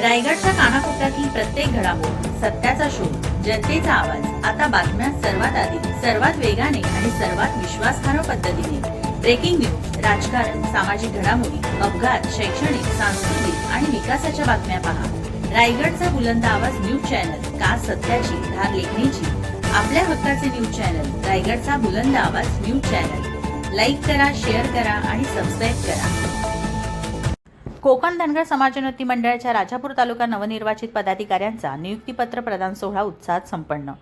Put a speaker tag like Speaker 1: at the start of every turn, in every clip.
Speaker 1: रायगडच्या कानाकोपऱ्यातील प्रत्येक घडामोड, सत्याचा शोध, जनतेचा आवाज. आता बातम्या सर्वात आधी, सर्वात वेगाने आणि सर्वात विश्वासार्ह पद्धतीने. ब्रेकिंग न्यूज, राजकारण, सामाजिक घडामोडी, अपघात, शैक्षणिक, सांस्कृतिक आणि विकासाच्या बातम्या पहा. रायगडचा बुलंद आवाज न्यूज चॅनल, का सत्याची धार लेखणीची. आपल्या हक्काचे न्यूज चॅनल, रायगडचा बुलंद आवाज न्यूज चॅनल. लाईक करा, शेअर करा आणि सबस्क्राईब करा. कोकण धनगर समाजोन्नती मंडळाच्या राजापूर तालुका नवनिर्वाचित पदाधिकाऱ्यांचा नियुक्तीपत्र प्रदान सोहळा उत्साहात संपन्न.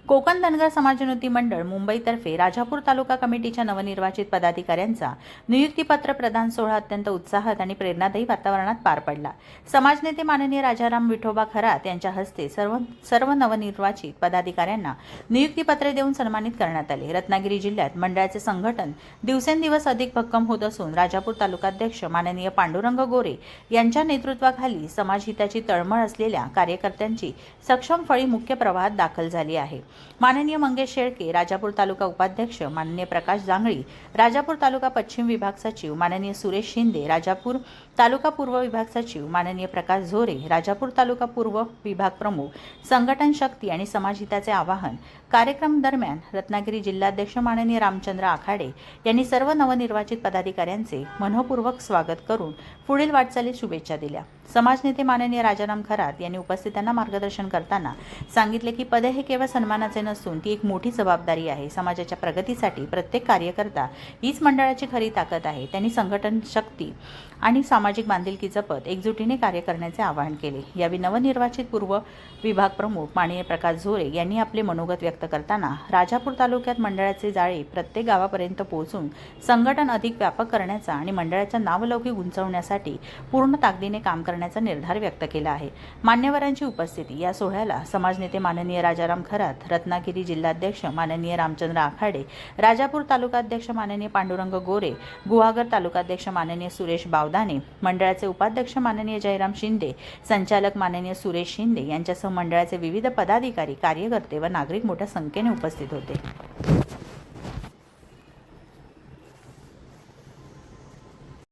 Speaker 1: कोकण धनगर समाजोन्नती मंडळ मुंबईतर्फे राजापूर तालुका कमिटीच्या नवनिर्वाचित पदाधिकाऱ्यांचा नियुक्तीपत्र प्रदान सोहळा अत्यंत उत्साहात आणि प्रेरणादायी वातावरणात पार पडला. समाजनेते माननीय राजाराम विठोबा खरात यांच्या हस्ते सर्व नवनिर्वाचित पदाधिकाऱ्यांना नियुक्तीपत्रे देऊन सन्मानित करण्यात आले. रत्नागिरी जिल्ह्यात मंडळाचे संघटन दिवसेंदिवस अधिक भक्कम होत असून राजापूर तालुकाध्यक्ष माननीय पांडुरंग गोरे यांच्या नेतृत्वाखाली समाजहिताची तळमळ असलेल्या कार्यकर्त्यांची सक्षम फळी मुख्य प्रवाहात दाखल झाली आहे. माननीय मंगेश शेळके, राजापूर तालुका उपाध्यक्ष माननीय प्रकाश जांगळी, राजापूर तालुका पश्चिम विभाग सचिव माननीय सुरेश शिंदे, राजापूर तालुका पूर्व विभाग सचिव माननीय प्रकाश झोरे, राजापूर तालुका पूर्व विभाग प्रमुख, संघटन शक्ती आणि समाजहिताचे आवाहन. कार्यक्रम दरम्यान रत्नागिरी जिल्हाध्यक्ष माननीय रामचंद्र आखाडे यांनी सर्व नवनिर्वाचित पदाधिकाऱ्यांचे मनःपूर्वक स्वागत करून पुढील वाटचालीस शुभेच्छा दिल्या. समाजनेते माननीय राजाराम खरात यांनी उपस्थितांना मार्गदर्शन करताना सांगितले की पदे हे केवळ सन्मानाचे नसून ती एक मोठी जबाबदारी आहे. समाजाच्या प्रगतीसाठी प्रत्येक कार्यकर्ता हीच मंडळाची खरी ताकद आहे. त्यांनी संघटन शक्ती आणि सामाजिक बांधिलकी जपत एकजुटीने कार्य करण्याचे आवाहन केले. यावेळी नवनिर्वाचित पूर्व विभाग प्रमुख माननीय प्रकाश झोरे यांनी आपले मनोगत व्यक्त करताना राजापूर तालुक्यात मंडळाचे जाळे प्रत्येक गावापर्यंत पोहोचून संघटन अधिक व्यापक करण्याचा आणि मंडळाच्या नावलौकिक उंचावण्यासाठी पूर्ण ताकदीने काम करण्याचा निर्धार व्यक्त केला आहे. मान्यवरांची उपस्थिती. या सोहळ्याला समाजनेते माननीय राजाराम खरात, रत्नागिरी जिल्हाध्यक्ष माननीय रामचंद्र आखाडे, राजापूर तालुकाध्यक्ष माननीय पांडुरंग गोरे, गुहागर तालुकाध्यक्ष माननीय सुरेश बावदाने, मंडळाचे उपाध्यक्ष माननीय जयराम शिंदे, संचालक माननीय सुरेश शिंदे यांच्यासह मंडळाचे विविध पदाधिकारी, कार्यकर्ते व नागरिक मोठ्या संख्येने उपस्थित होते.